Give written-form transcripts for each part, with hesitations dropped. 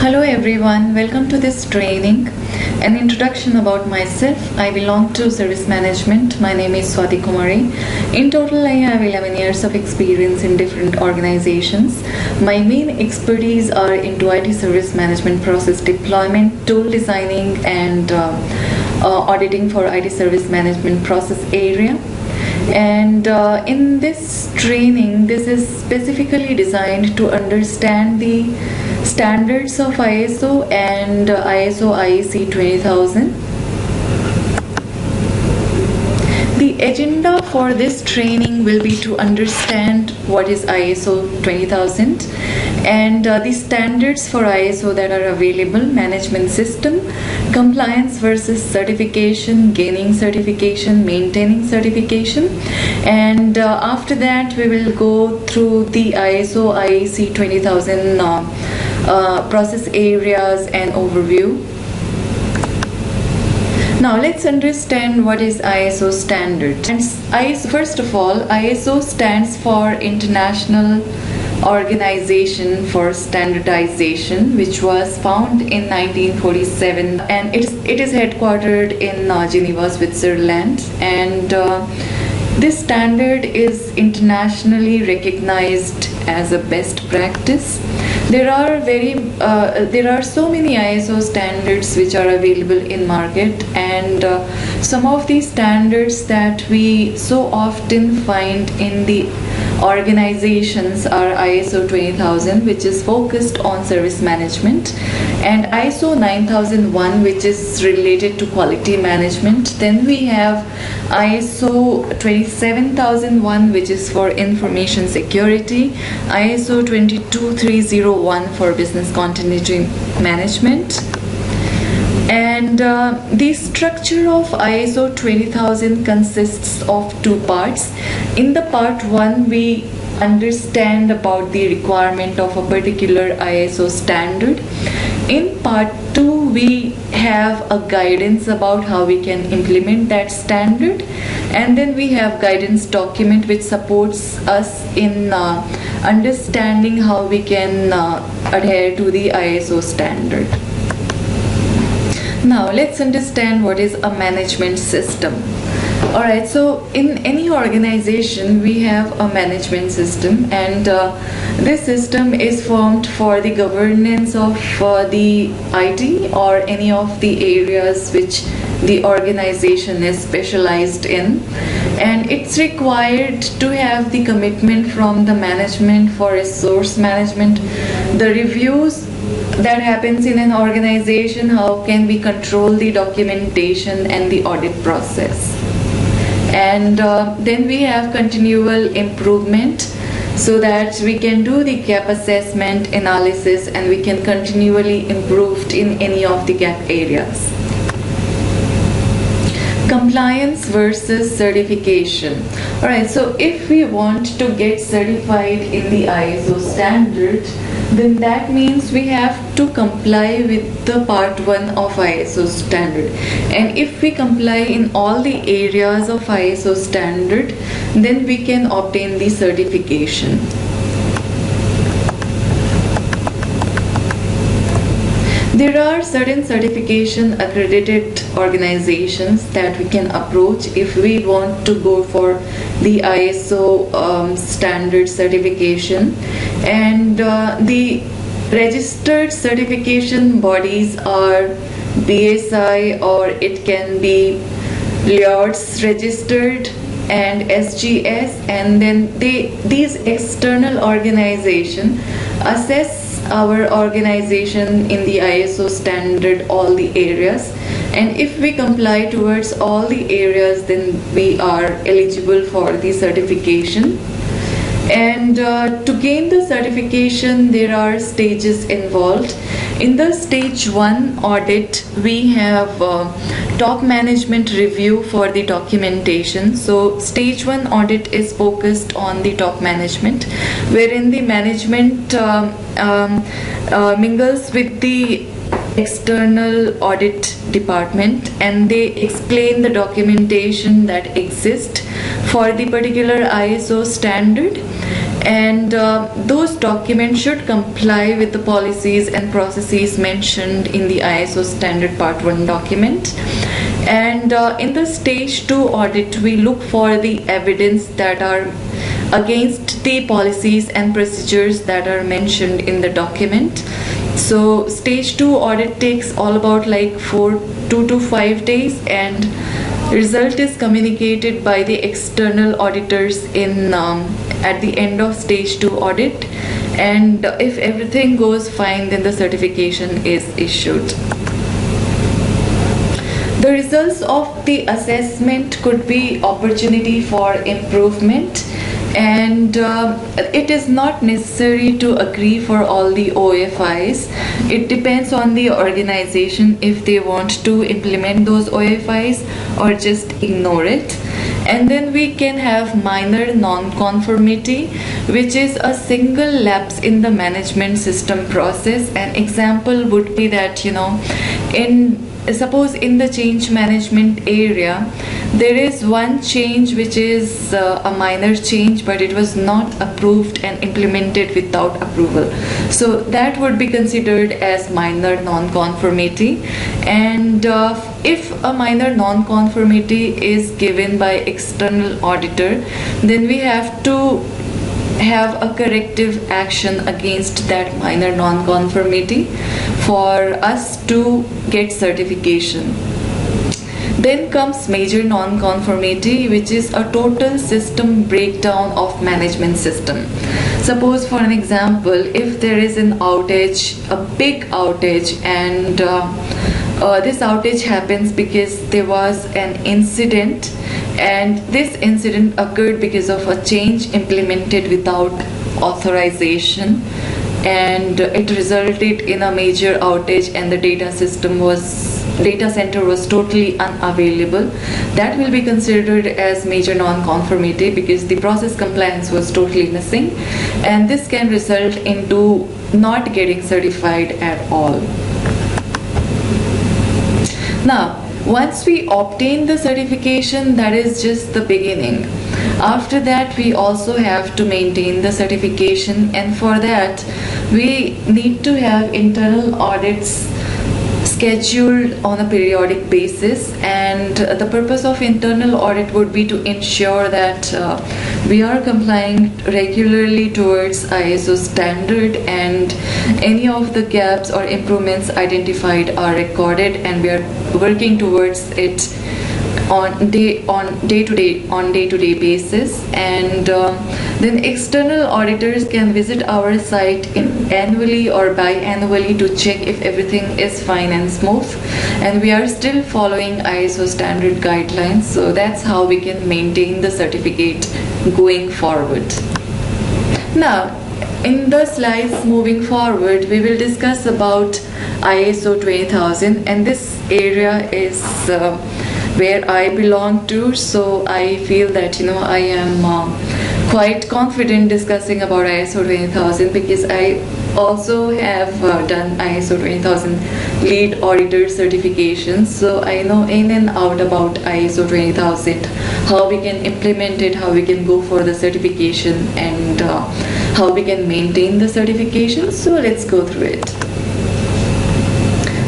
Hello everyone, welcome to this training. An introduction about myself. I belong to service management. My name is Swati Kumari. In total, I have 11 years of experience in different organizations. My main expertise are into IT service management, process deployment, tool designing, and auditing for IT service management process area. And in this training, this is specifically designed to understand the standards of ISO and ISO IEC 20000. The agenda for this training will be to understand what is ISO 20000 and the standards for ISO that are available, management system, compliance versus certification, gaining certification, maintaining certification, and after that we will go through the ISO IEC 20000 process areas and overview. Now let's understand what is ISO standard. And first of all, ISO stands for International Organization for Standardization, which was found in 1947, and it is headquartered in Geneva, Switzerland, and this standard is internationally recognized as a best practice. There are so many ISO standards which are available in market, and some of these standards that we so often find in the organizations are ISO 20000, which is focused on service management, and ISO 9001, which is related to quality management. Then we have ISO 27001, which is for information security, ISO 22301 for business continuity management. And the structure of ISO 20000 consists of two parts. In the part 1, we understand about the requirement of a particular ISO standard. In part 2, we have a guidance about how we can implement that standard, and then we have guidance document which supports us in understanding how we can adhere to the ISO standard. Now let's understand what is a management system. Alright, so in any organization we have a management system, and this system is formed for the governance of the IT or any of the areas which the organization is specialized in, and it's required to have the commitment from the management for resource management, the reviews that happens in an organization, how can we control the documentation and the audit process. And then we have continual improvement, so that we can do the gap assessment analysis and we can continually improve in any of the gap areas. Compliance versus certification. Alright, so if we want to get certified in the ISO standard, then that means we have to comply with the part 1 of ISO standard. And if we comply in all the areas of ISO standard, then we can obtain the certification. There are certain certification accredited organizations that we can approach if we want to go for the ISO standard certification, and the registered certification bodies are BSI, or it can be LIORS registered, and SGS, and then these external organizations assess our organization in the ISO standard all the areas, and if we comply towards all the areas, then we are eligible for the certification. And to gain the certification, there are stages involved. In the stage 1 audit, we have top management review for the documentation. So stage 1 audit is focused on the top management, wherein the management mingles with the external audit department, and they explain the documentation that exists for the particular ISO standard, and those documents should comply with the policies and processes mentioned in the ISO standard part 1 document. And in the stage 2 audit, we look for the evidence that are against the policies and procedures that are mentioned in the document. So stage 2 audit takes all about like 2 to 5 days, and result is communicated by the external auditors in at the end of stage 2 audit, and if everything goes fine, then the certification is issued. The results of the assessment could be opportunity for improvement, and it is not necessary to agree for all the OFIs. It depends on the organization if they want to implement those OFIs or just ignore it. And then we can have minor non-conformity, which is a single lapse in the management system process. An example would be that, suppose in the change management area, there is one change which is a minor change, but it was not approved and implemented without approval. So that would be considered as minor non-conformity. And if a minor non-conformity is given by external auditor, then we have to have a corrective action against that minor non-conformity for us to get certification. Then comes major non-conformity, which is a total system breakdown of management system. Suppose, for an example, if there is an outage, a big outage, and this outage happens because there was an incident, and this incident occurred because of a change implemented without authorization, and it resulted in a major outage, and the data center was totally unavailable. That will be considered as major non-conformity because the process compliance was totally missing, and this can result into not getting certified at all. Now, once we obtain the certification, that is just the beginning. After that, we also have to maintain the certification, and for that we need to have internal audits scheduled on a periodic basis. And the purpose of internal audit would be to ensure that we are complying regularly towards ISO standard, and any of the gaps or improvements identified are recorded, and we are working towards it on day-to-day basis. And then external auditors can visit our site annually or biannually to check if everything is fine and smooth, and we are still following ISO standard guidelines. So that's how we can maintain the certificate going forward. Now, in the slides moving forward, we will discuss about ISO 20000, and this area is where I belong to, so I feel that I am quite confident discussing about ISO 20000 because I also have done ISO 20000 lead auditor certification, so I know in and out about ISO 20000, how we can implement it, how we can go for the certification, and how we can maintain the certification. So let's go through it.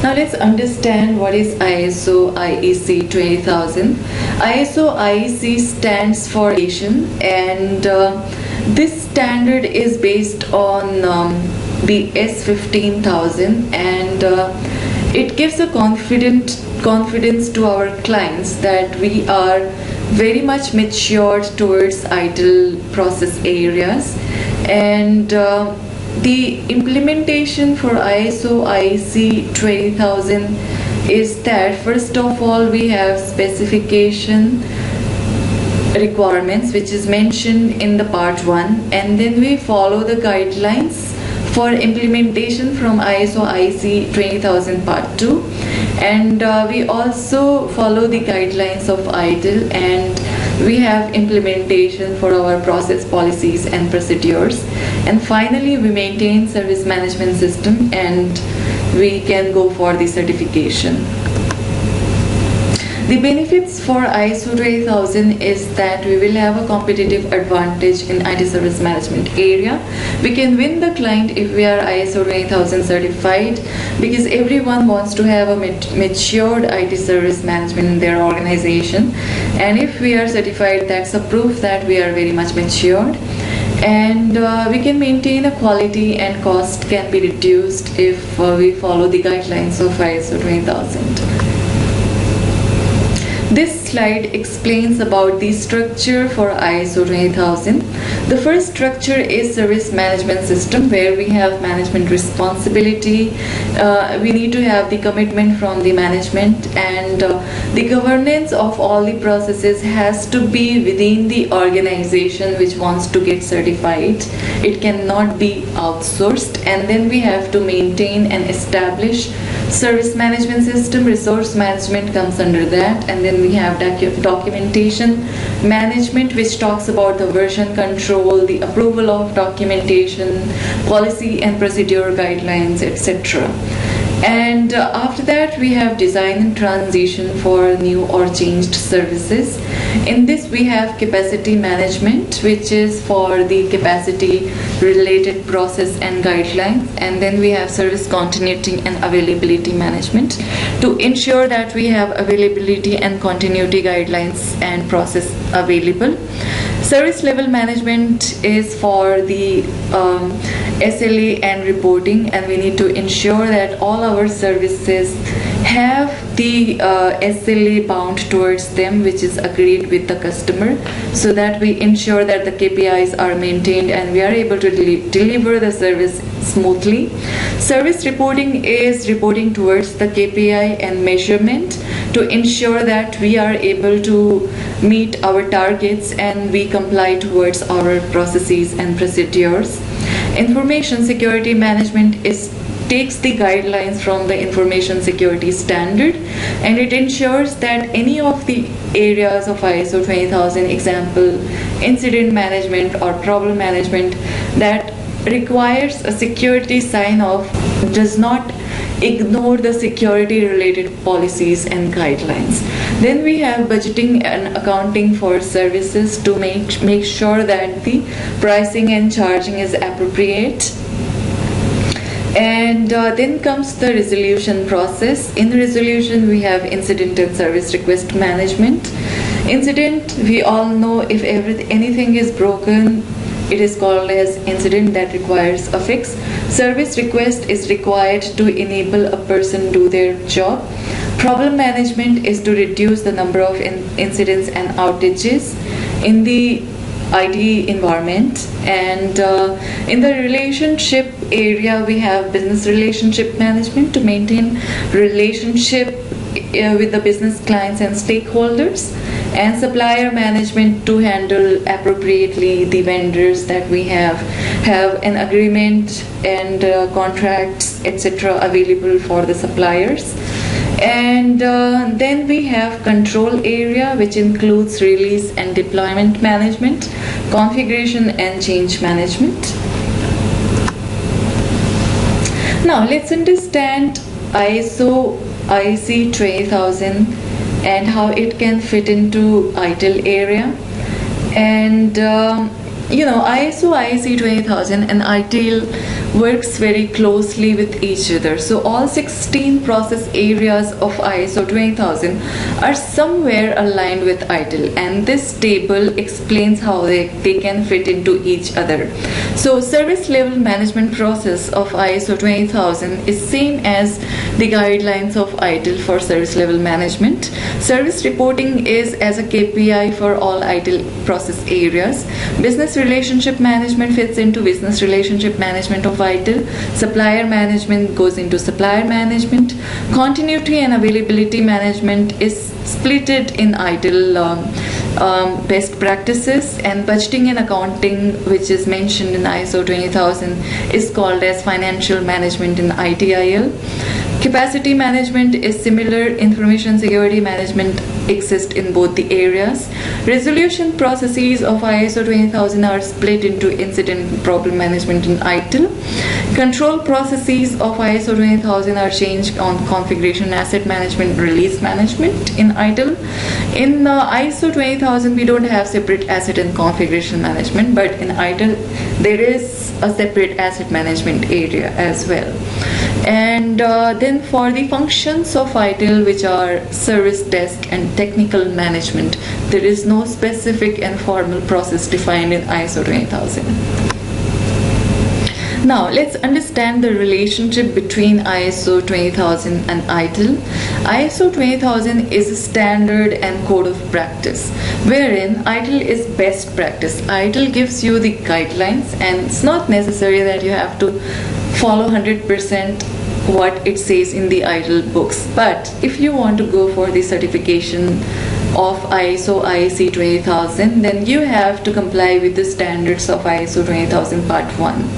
Now let's understand what is ISO IEC 20000. ISO IEC stands for Asian, and this standard is based on the S15000, and it gives a confidence to our clients that we are very much matured towards idle process areas. And the implementation for ISO IEC 20000 is that first of all we have specification requirements which is mentioned in the part 1, and then we follow the guidelines for implementation from ISO IEC 20000 part 2, and we also follow the guidelines of ITIL, and we have implementation for our process policies and procedures, and finally we maintain service management system, and we can go for the certification. The benefits for ISO 20000 is that we will have a competitive advantage in IT service management area. We can win the client if we are ISO 20000 certified, because everyone wants to have a matured IT service management in their organization, and if we are certified, that's a proof that we are very much matured. And we can maintain a quality, and cost can be reduced if we follow the guidelines of ISO 20000. This slide explains about the structure for ISO 20000. The first structure is service management system, where we have management responsibility. We need to have the commitment from the management, and the governance of all the processes has to be within the organization which wants to get certified. It cannot be outsourced. And then we have to maintain and establish service management system. Resource management comes under that. And then we have documentation management, which talks about the version control, the approval of documentation, policy and procedure guidelines, etc. And after that, we have design and transition for new or changed services. In this, we have capacity management, which is for the capacity related process and guidelines. And then we have service continuity and availability management to ensure that we have availability and continuity guidelines and process available. Service level management is for the SLA and reporting, and we need to ensure that all our services have the SLA bound towards them, which is agreed with the customer, so that we ensure that the KPIs are maintained and we are able to deliver the service smoothly. Service reporting is reporting towards the KPI and measurement to ensure that we are able to meet our targets and we comply towards our processes and procedures. Information security management takes the guidelines from the information security standard, and it ensures that any of the areas of ISO 20000, example incident management or problem management, that requires a security sign off, does not ignore the security related policies and guidelines. Then we have budgeting and accounting for services to make sure that the pricing and charging is appropriate. And then comes the resolution process. In resolution, we have incident and service request management. Incident, we all know, if anything is broken, it is called as incident that requires a fix. Service request is required to enable a person do their job. Problem management is to reduce the number of incidents and outages in the IT environment. And in the relationship area, we have business relationship management to maintain relationship with the business clients and stakeholders, and supplier management to handle appropriately the vendors that we have an agreement and contracts, etc. available for the suppliers. And then we have control area, which includes release and deployment management, configuration and change management. Now let's understand ISO IEC 20000 and how it can fit into ITIL area. And ISO IEC 20000 and ITIL works very closely with each other. So all 16 process areas of ISO 20000 are somewhere aligned with ITIL, and this table explains how they can fit into each other. So service level management process of ISO 20000 is same as the guidelines of ITIL for service level management. Service reporting is as a KPI for all ITIL process areas. Business relationship management fits into business relationship management of ITIL. Supplier management goes into supplier management. Continuity and availability management is splitted in ITIL best practices, and budgeting and accounting, which is mentioned in ISO 20000, is called as financial management in ITIL. Capacity management is similar. Information security management exists in both the areas. Resolution processes of ISO 20000 are split into incident and problem management in ITIL. Control processes of ISO 20000 are changed on configuration, asset management, release management in ITIL. In ISO 20000, we don't have separate asset and configuration management, but in ITIL, there is a separate asset management area as well. And then for the functions of ITIL, which are service desk and technical management, there is no specific and formal process defined in ISO 20000. Now let's understand the relationship between ISO 20000 and ITIL. ISO 20000 is a standard and code of practice, wherein ITIL is best practice. ITIL gives you the guidelines, and it's not necessary that you have to follow 100% what it says in the ITIL books. But if you want to go for the certification of ISO IEC 20000, then you have to comply with the standards of ISO 20000 Part 1.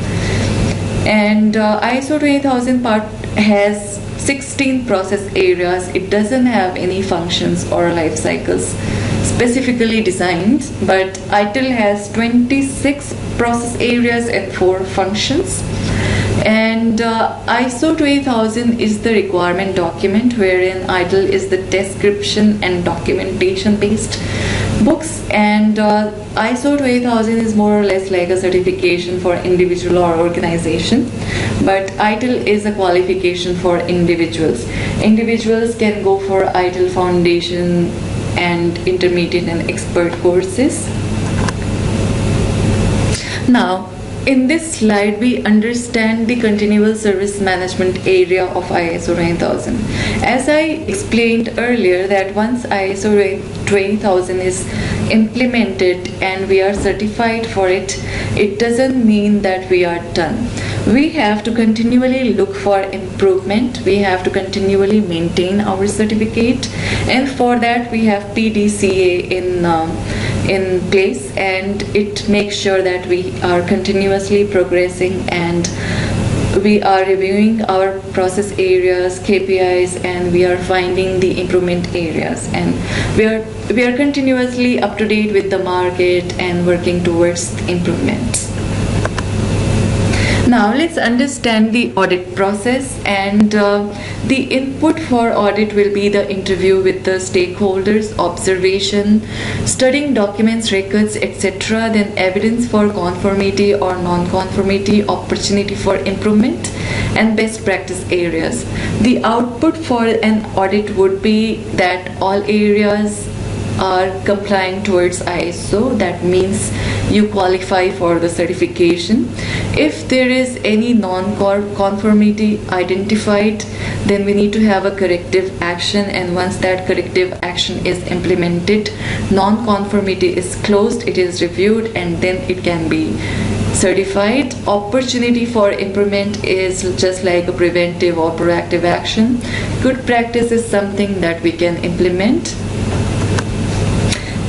And ISO 20000 part has 16 process areas. It doesn't have any functions or life cycles specifically designed, but ITIL has 26 process areas and 4 functions. And ISO 20000 is the requirement document, wherein ITIL is the description and documentation based books, and ISO 20000 is more or less like a certification for individual or organization, but ITIL is a qualification for individuals. Individuals can go for ITIL Foundation and Intermediate and Expert courses. Now, in this slide, we understand the continual service management area of ISO 20000. As I explained earlier, that once ISO 20000 is implemented and we are certified for it, it doesn't mean that we are done. We have to continually look for improvement. We have to continually maintain our certificate, and for that we have PDCA in place, and it makes sure that we are continuously progressing and we are reviewing our process areas, KPIs, and we are finding the improvement areas, and we are continuously up to date with the market and working towards improvements. Now let's understand the audit process, and the input for audit will be the interview with the stakeholders, observation, studying documents, records, etc. Then evidence for conformity or non-conformity, opportunity for improvement, and best practice areas. The output for an audit would be that all areas are complying towards ISO. That means you qualify for the certification. If there is any non-conformity identified, then we need to have a corrective action, and once that corrective action is implemented, non-conformity is closed, it is reviewed, and then it can be certified. Opportunity for improvement is just like a preventive or proactive action. Good practice is something that we can implement.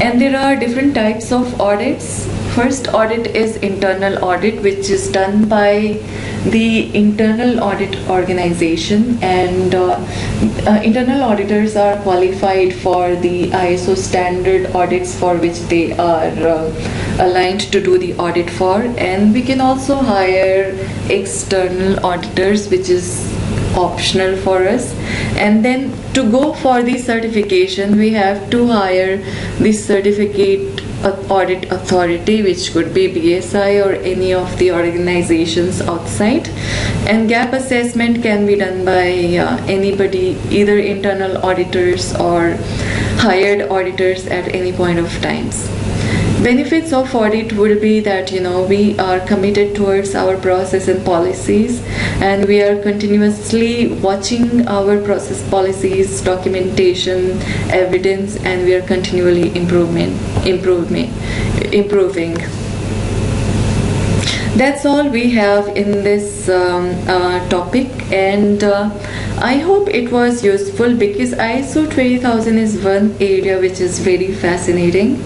And there are different types of audits. First audit is internal audit, which is done by the internal audit organization, and internal auditors are qualified for the ISO standard audits for which they are aligned to do the audit for. And we can also hire external auditors, which is optional for us. And then to go for the certification, we have to hire the certificate audit authority, which could be BSI or any of the organizations outside. And gap assessment can be done by anybody, either internal auditors or hired auditors at any point of times. Benefits of audit will be that we are committed towards our process and policies, and we are continuously watching our process policies, documentation, evidence, and we are continually improving. That's all we have in this topic, and I hope it was useful, because ISO 20000 is one area which is very fascinating,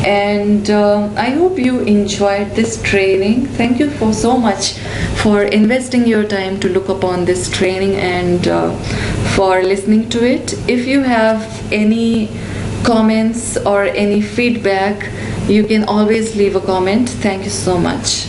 and I hope you enjoyed this training. Thank you so much for investing your time to look upon this training and for listening to it. If you have any comments or any feedback, you can always leave a comment. Thank you so much.